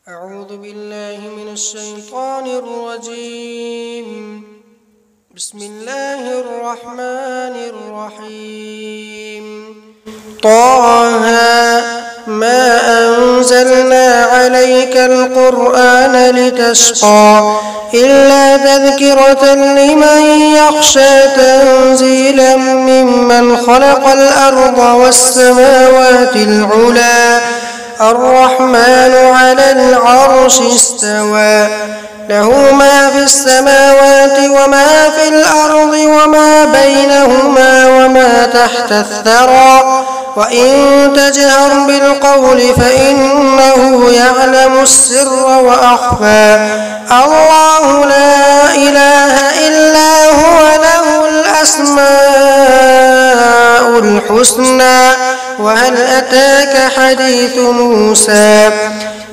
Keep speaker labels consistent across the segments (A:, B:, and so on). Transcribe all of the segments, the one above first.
A: أعوذ بالله من الشيطان الرجيم. بسم الله الرحمن الرحيم. طه ما أنزلنا عليك القرآن لتشقى إلا تذكرة لمن يخشى تنزيلا ممن خلق الأرض والسماوات العلى الرحمن على العرش استوى له ما في السماوات وما في الأرض وما بينهما وما تحت الثرى وإن تجهر بالقول فإنه يعلم السر وأخفى الله لا إله إلا هو له الأسماء الحسنى وهل أتاك حديث موسى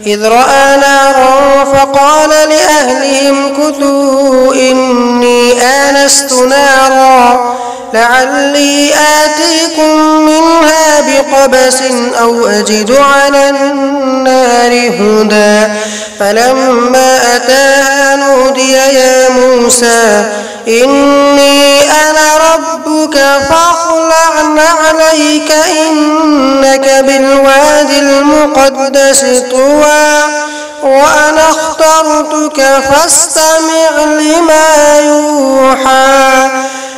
A: إذ رأى نارا فقال لأهلهم كثوا إني آنست نارا لعلي آتيكم منها بقبس أو أجد على النار هدى فلما أتاها نودي يا موسى إني أنا ربك فاخلع نعليك إنك بالواد المقدس طوى وأنا اخترتك فاستمع لما يوحى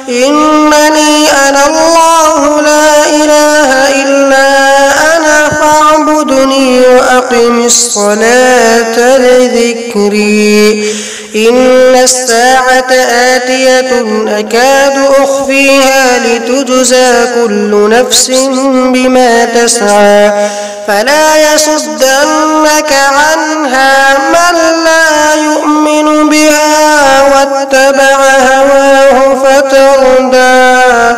A: إنني أنا الله لا إله إلا أنا فاعبدني وأقم الصلاة لذكري إن الساعة آتية أكاد أخفيها لتجزى كل نفس بما تسعى فلا يصدنك عنها من لا يؤمن بها واتبع هواه فتردى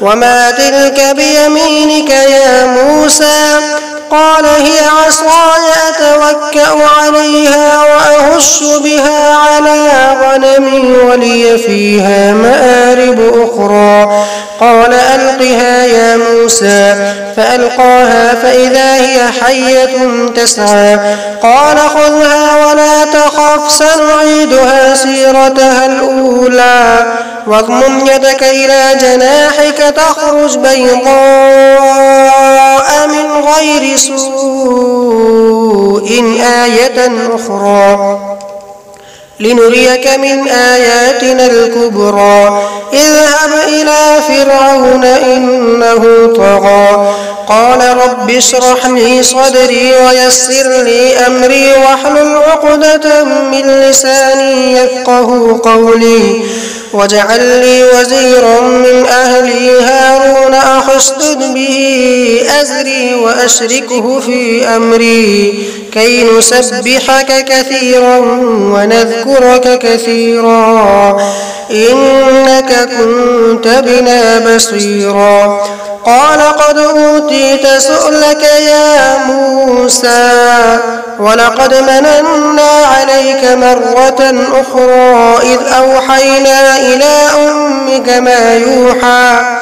A: وما تلك بيمينك يا موسى قال هي عصاي أتوكأ عليها وأهش بها على غنمي ولي فيها مآرب أخرى قال ألقها يا موسى فألقاها فإذا هي حية تسعى قال خذها ولا تخف سنعيدها سيرتها الأولى واضمم يدك إلى جناحك تخرج بيضاء من غير سوء آية أخرى لنريك من آياتنا الكبرى اذهب إلى فرعون إنه طغى قال رب اشرح لي صدري ويسر لي أمري واحلل عقدة من لساني يفقه قولي واجعل لي وزيرا من أهلي هارون أخي اشدد به أزري وأشركه في أمري كي نسبحك كثيرا ونذكرك كثيرا إنك كنت بنا بصيرا قال قد أوتيت سؤلك يا موسى ولقد مننا عليك مرة أخرى إذ أوحينا إلى أمك ما يوحى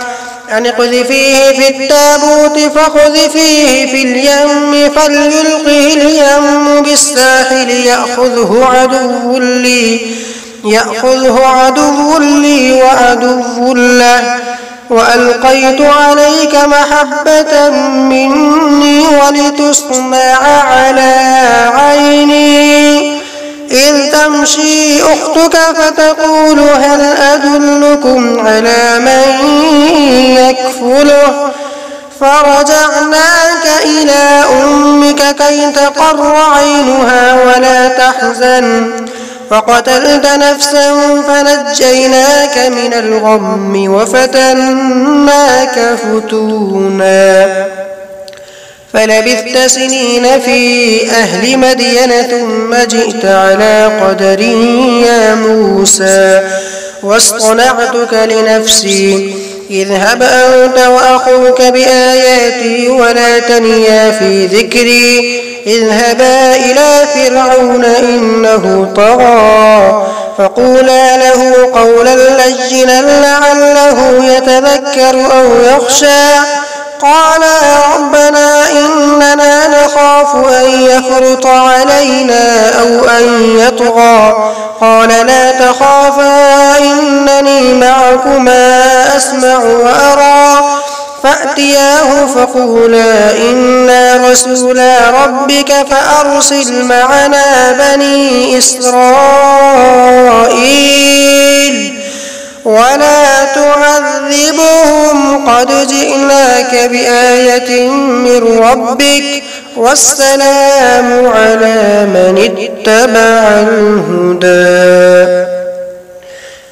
A: أن اقذفيه في التابوت فاقذفيه في اليم فليلقه اليم بالساحل يأخذه عدو لي وعدو له وألقيت عليك محبة مني ولتصنع على عيني إذ تمشي أختك فتقول هل أدلكم على من يكفله فرجعناك إلى أمك كي تقر عينها ولا تحزن فقتلت نفسا فنجيناك من الغم وفتناك فتونا فلبثت سنين في أهل مدين ثم جئت على قدر يا موسى واصطنعتك لنفسي اذهب أنت وأخوك بآياتي ولا تنيا في ذكري اذهبا إلى فرعون إنه طغى فقولا له قولا لينا لعله يتذكر أو يخشى قالا ربنا إننا نخاف أن يفرط علينا أو أن يطغى قال لا تخافا إنني معكما أسمع وأرى فأتياه فقولا إنا رسولا ربك فأرسل معنا بني إسرائيل ولا تعذبهم قد جئناك بآية من ربك والسلام على من اتبع الهدى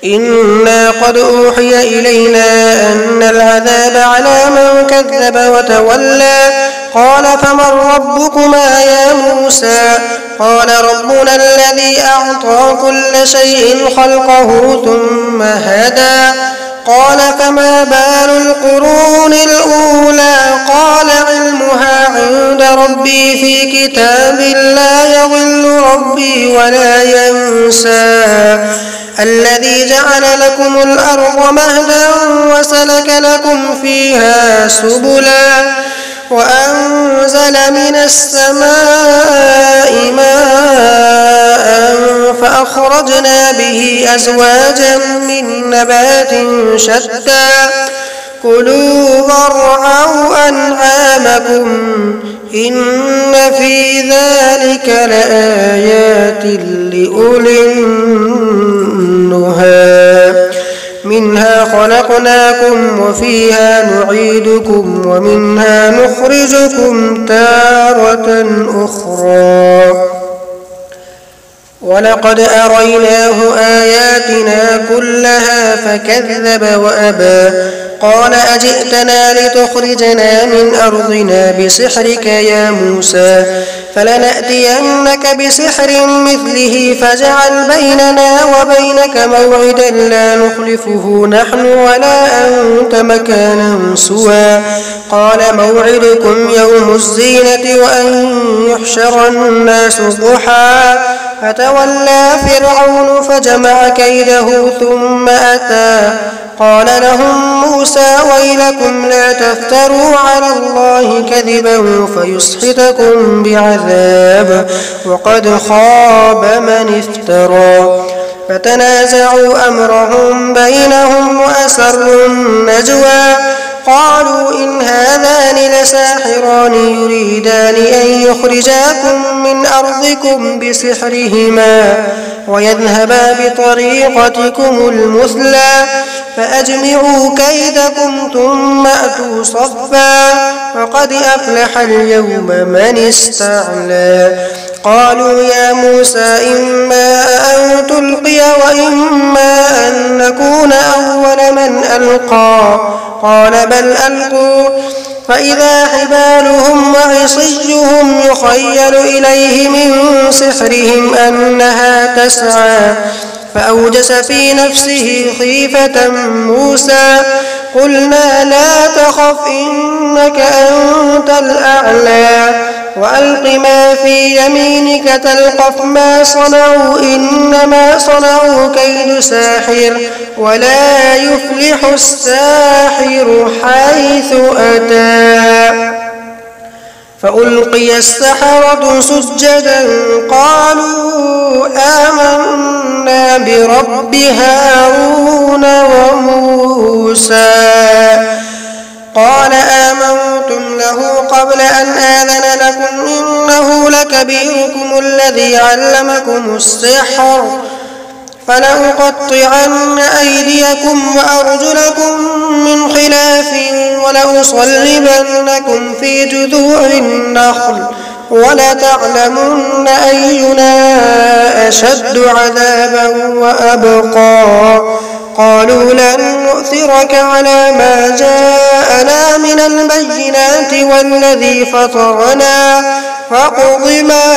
A: إنا قد أوحي إلينا أن العذاب على من كذب وتولى قال فمن ربكما يا موسى قال ربنا الذي أعطى كل شيء خلقه ثم هدى قال فما بال القرون الأولى قال علمها عند ربي في كتاب لا يضل ربي ولا ينسى الذي جعل لكم الأرض مهدا وسلك لكم فيها سبلا وأنزل من السماء ماء فأخرجنا به أزواجا من نبات شتى كلوا وارعوا أنعامكم إن في ذلك لآيات لأولي النهى منها خلقناكم وفيها نعيدكم ومنها نخرجكم تارة أخرى ولقد أريناه آياتنا كلها فكذب وأبى قال أجئتنا لتخرجنا من أرضنا بسحرك يا موسى فلنأتينك بسحر مثله فاجعل بيننا وبينك موعدا لا نخلفه نحن ولا أنت مكانا سوى قال موعدكم يوم الزينة وأن يحشر الناس ضحى فتولى فرعون فجمع كيده ثم أتى قال لهم موسى ويلكم لا تفتروا على الله كذبا فيسحتكم بعذاب وقد خاب من افترى فتنازعوا أمرهم بينهم وأسروا النجوى قالوا إن هذان لساحران يريدان أن يخرجاكم من أرضكم بسحرهما ويذهبا بطريقتكم المثلى فأجمعوا كيدكم ثم أتوا صفا وقد أفلح اليوم من استعلى قالوا يا موسى إما أن تلقي وإما أن نكون أول من ألقى قال بل ألقوا فإذا حبالهم وعصيهم يخيل إليه من سحرهم أنها تسعى فأوجس في نفسه خيفة موسى قلنا لا تخف إنك أنت الأعلى وألق ما في يمينك تلقف ما صنعوا إنما صنعوا كيد ساحر ولا يفلح الساحر حيث أتى فألقي السحرة سجدا قالوا آمنا برب هارون وموسى قال آمنتم له قبل أن آذن لكم إنه لكبيركم الذي علمكم السحر فلأقطعن أيديكم وأرجلكم من خلاف ولأصلبنكم في جذوع النخل ولتعلمن أينا أشد عذابا وأبقى قالوا لن نؤثرك على ما جاءنا من البينات والذي فطرنا فاقض ما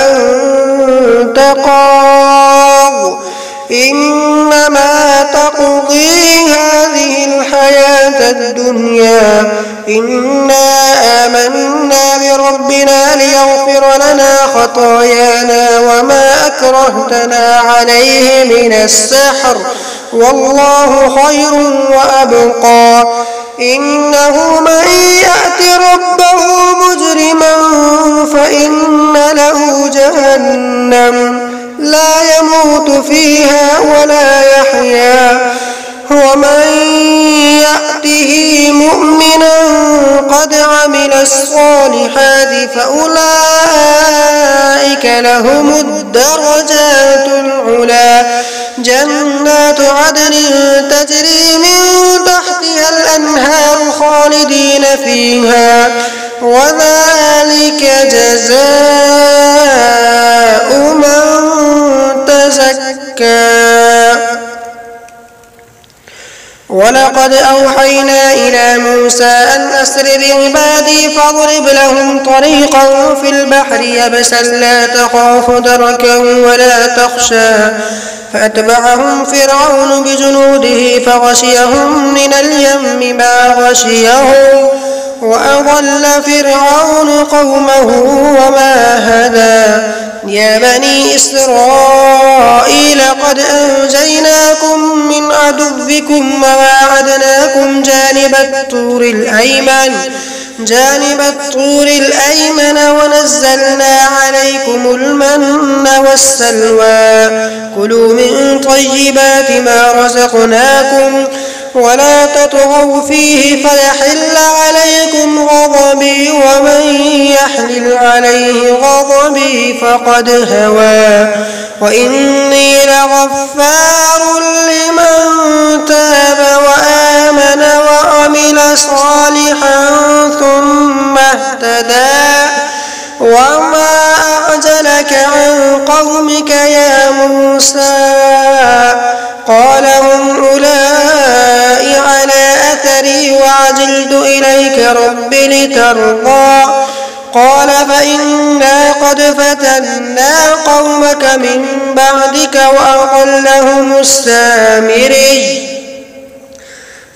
A: أنت قاض إنما تقضي هذه الحياة الدنيا إنا آمنا بربنا ليغفر لنا خطايانا وما أكرهتنا عليه من السحر والله خير وأبقى إنه من يأت ربه مجرما فإن له جهنم لا يموت فيها ولا يحيا ومن يأته مؤمنا قد عمل الصالحات فأولئك لهم الدرجات العلى جنات عدن تجري من تحتها الأنهار خالدين فيها وذلك جزاء من تزكى. ولقد أوحينا إلى موسى أن أسر بعبادي فاضرب لهم طريقا في البحر يبسا لا تخاف دركا ولا تخشى فأتبعهم فرعون بجنوده فغشيهم من اليم ما غشيهم وأضل فرعون قومه وما هدى. يا بني إسرائيل قد أنجيناكم من عدوكم وواعدناكم جانب الطور الأيمن ونزلنا عليكم المن والسلوى كلوا من طيبات ما رزقناكم ولا تطغوا فيه فيحل عليكم غضبي ومن يحلل عليه غضبي فقد هوى وإني لغفار لمن تاب وآمن وعمل صالحا ثم اهتدى. وما أعجلك عن قومك يا موسى قال هم أولئك على أثري وعجلت إليك رب لترضى قال فإنا قد فتنا قومك من بعدك وأضلهم السامري.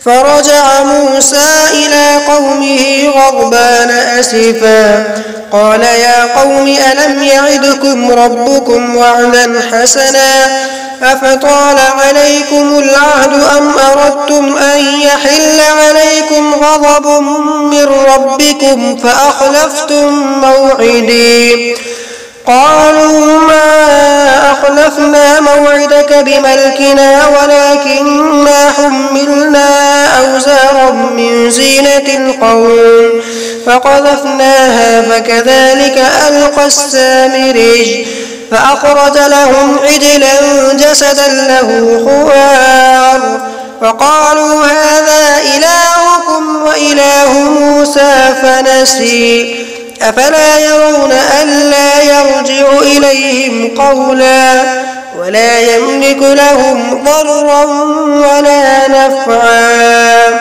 A: فرجع موسى إلى قومه غضبان أسفا قال يا قوم ألم يعدكم ربكم وعدا حسنا أفطال عليكم العهد أم أردتم أن يحل عليكم غضب من ربكم فأخلفتم موعدي قالوا ما أخلفنا موعدك بملكنا ولكننا حملنا أوزارا من زينة القوم فقذفناها فكذلك ألقى السامري فأخرج لهم عجلا جسدا له خوار فقالوا هذا إلهكم وإله موسى فنسي أفلا يرون ألا يرجع إليهم قولا ولا يملك لهم ضرا ولا نفعا.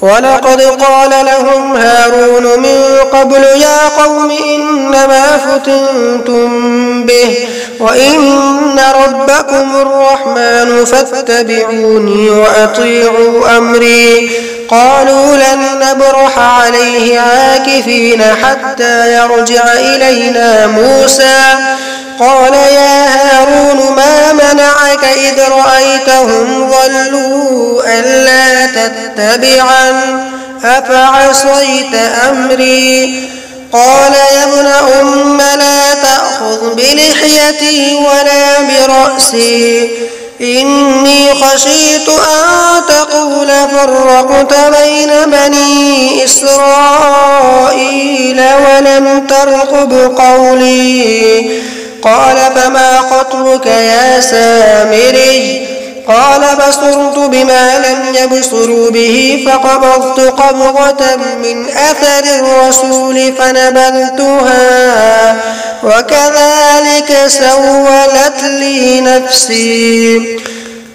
A: ولقد قال لهم هارون من قبل يا قوم إنما فتنتم به وإن ربكم الرحمن فاتبعوني وأطيعوا أمري قالوا لن نبرح عليه عاكفين حتى يرجع إلينا موسى قال يا هارون ما منعك إذ رأيتهم ضلوا ألا تتبعن أفعصيت أمري قال يا ابن أم لا تأخذ بلحيتي ولا برأسي إني خشيت أن تقول فرقت بين بني إسرائيل ولم ترقب قولي قال فما خطبك يا سامري قال بصرت بما لم يبصروا به فقبضت قبضة من أثر الرسول فنبذتها وكذلك سولت لي نفسي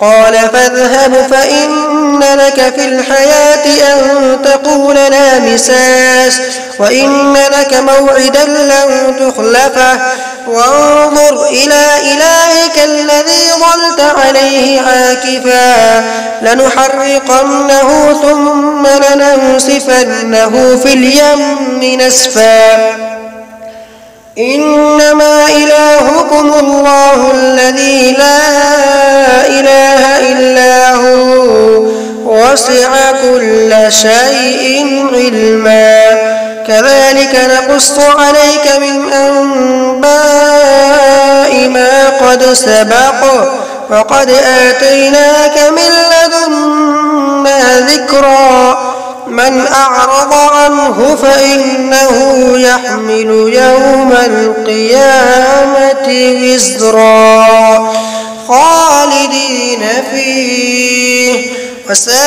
A: قال فاذهب فإن لك في الحياة أن تقول لا مساس وإن لك موعدا لن تخلفه وانظر إلى إلهك الذي ظلت عليه عاكفا لنحرقنه ثم لننسفنه في اليم نسفا إنما إلهكم الله الذي لا إله إلا هو وسع كل شيء علما كذلك نقص عليك من أنباء ما قد سبق وقد آتيناك من لدنا ذكرا من أعرض عنه فإنه يحمل يوم القيامة وزرا خالدين فيه وساء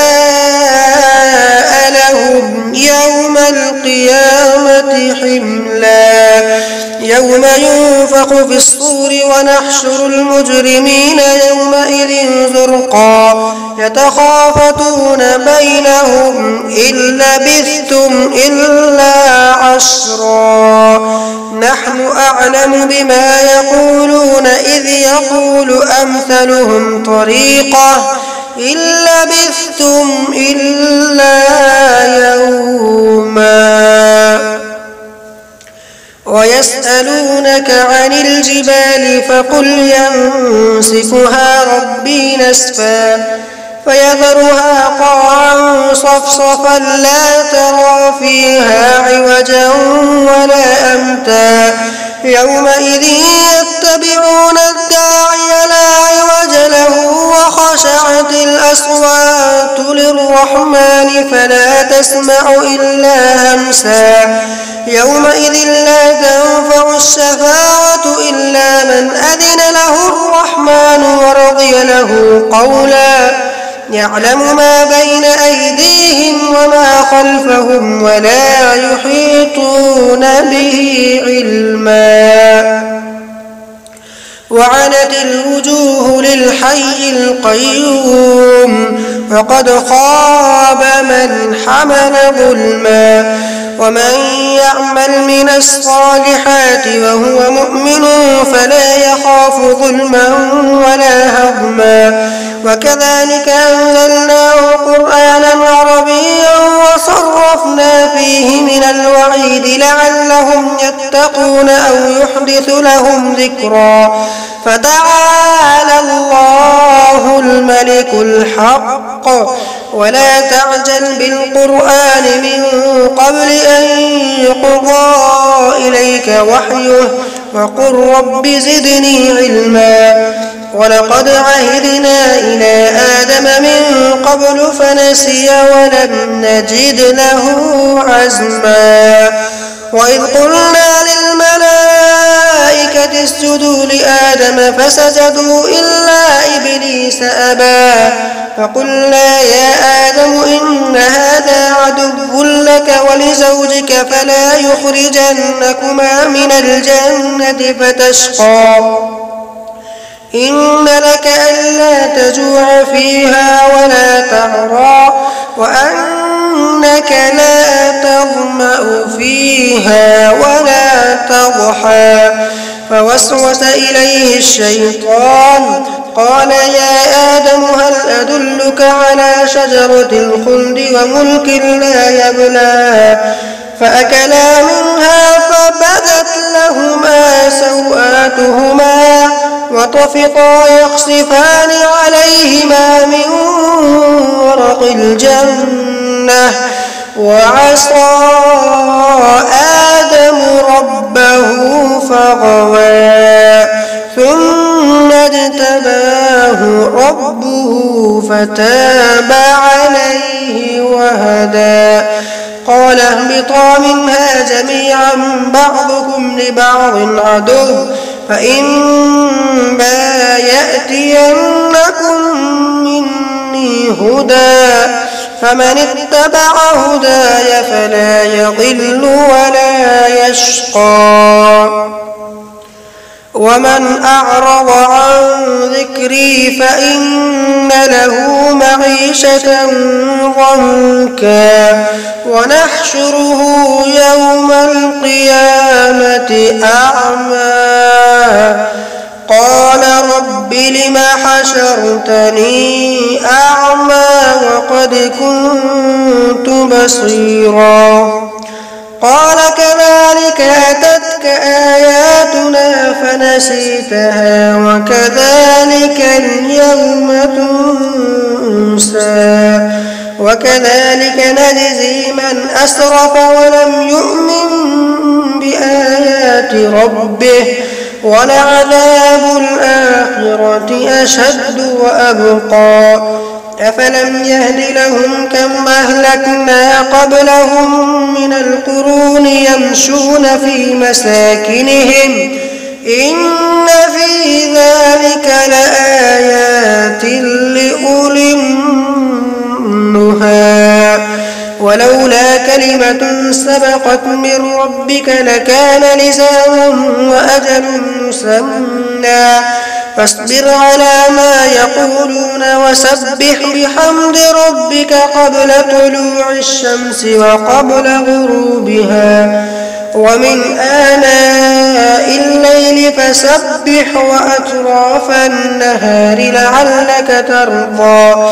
A: لهم يوم القيامة حملا يوم ينفخ في الصور ونحشر المجرمين يومئذ زرقا يتخافتون بينهم إن لبثتم إلا عشرا نحن أعلم بما يقولون إذ يقول أمثلهم طريقة إن لبثتم إلا يوما ويسألونك عن الجبال فقل ينسفها ربي نسفا فيذرها قاعا صفصفا لا ترى فيها عوجا ولا أمتا يومئذ يتبعون الداعي لا عوج له وخشعت الأصوات للرحمن فلا تسمع إلا همسا يومئذ لا تنفع الشفاعة إلا من أذن له الرحمن ورضي له قولا يعلم ما بين أيديهم وما خلفهم ولا يحيطون به علما وعنت الوجوه للحي القيوم وقد خاب من حمل ظلما ومن يعمل من الصالحات وهو مؤمن فلا يخاف ظلما ولا هضما وكذلك أنزلناه قرآنا عربيا وصرفنا فيه من الوعيد لعلهم يتقون أو يحدث لهم ذكرا فتعالى الله الملك الحق ولا تعجل بالقرآن من قبل أن يقضى إليك وحيه وقل رب زدني علما ولقد عهدنا إلى آدم من قبل فنسي ولم نجد له عزما وإذ قلنا للملائكة اسجدوا لآدم فسجدوا إلا إبليس أبى فقلنا يا آدم إن هذا عدو لك ولزوجك فلا يخرجنكما من الجنة فتشقى إن لك ألا تجوع فيها ولا تعرى وأنك لا تظمأ فيها ولا تضحى فوسوس إليه الشيطان قال يا آدم هل أدلك على شجرة الخلد وملك لا يبلى فأكلا منها فبدت لهما سوآتهما وطفقا يخصفان عليهما من ورق الجنة وعصى آدم ربه فغوى ثم اجتباه ربه فتاب عليه وهدى قال اهبطا منها جميعا بعضكم لبعض عدو فإما يأتينكم مني هدى فمن اتبع هداي فلا يضل ولا يشقى ومن أعرض عن ذكري فإن له معيشة ضنكا ونحشره يوم القيامة أعمى قال رب لم حشرتني أعمى وقد كنت بصيرا قال كذلك أتتك آياتنا فنسيتها وكذلك اليوم تنسى وكذلك نجزي من أسرف ولم يؤمن بآيات ربه ولعذاب الآخرة أشد وأبقى أفلم يهد لهم كم أهلكنا قبلهم من القرون يمشون في مساكنهم إن في ذلك لآيات لأولي النهى ولولا كلمة سبقت من ربك لكان لزاما وأجل مسمى فاصبر على ما يقولون وسبح بحمد ربك قبل طلوع الشمس وقبل غروبها ومن آناء الليل فسبح وأطراف النهار لعلك ترضى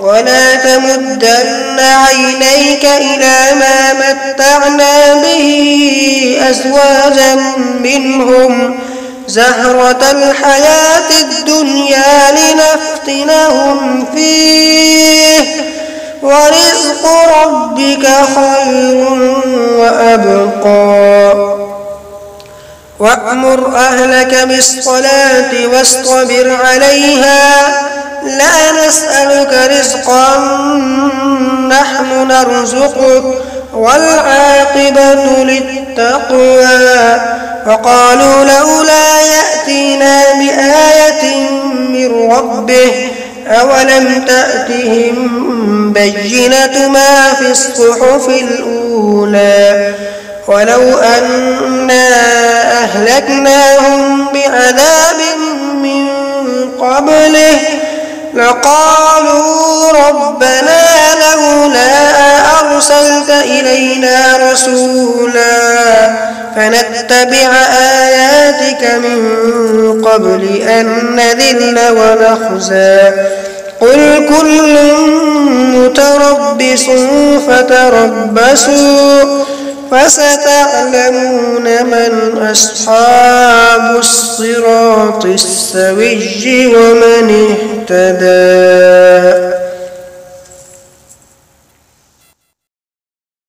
A: ولا تمدن عينيك إلى ما متعنا به أزواجا منهم زهرة الحياة الدنيا لنفتنهم فيه ورزق ربك خير وأبقى وأمر أهلك بالصلاة واصطبر عليها لا نسألك رزقا نحن نرزقك والعاقبة للتقوى وقالوا لولا يأتينا بآية من ربه أولم تأتهم بينة ما في الصحف الأولى ولو أنا أهلكناهم بعذاب من قبله لقالوا ربنا لولا أرسلت إلينا رسولا فنتبع آياتك من قبل أن نذل ونخزى قل كل متربص فتربصوا فستعلمون من أصحاب الصراط السوي ومن اهتدى.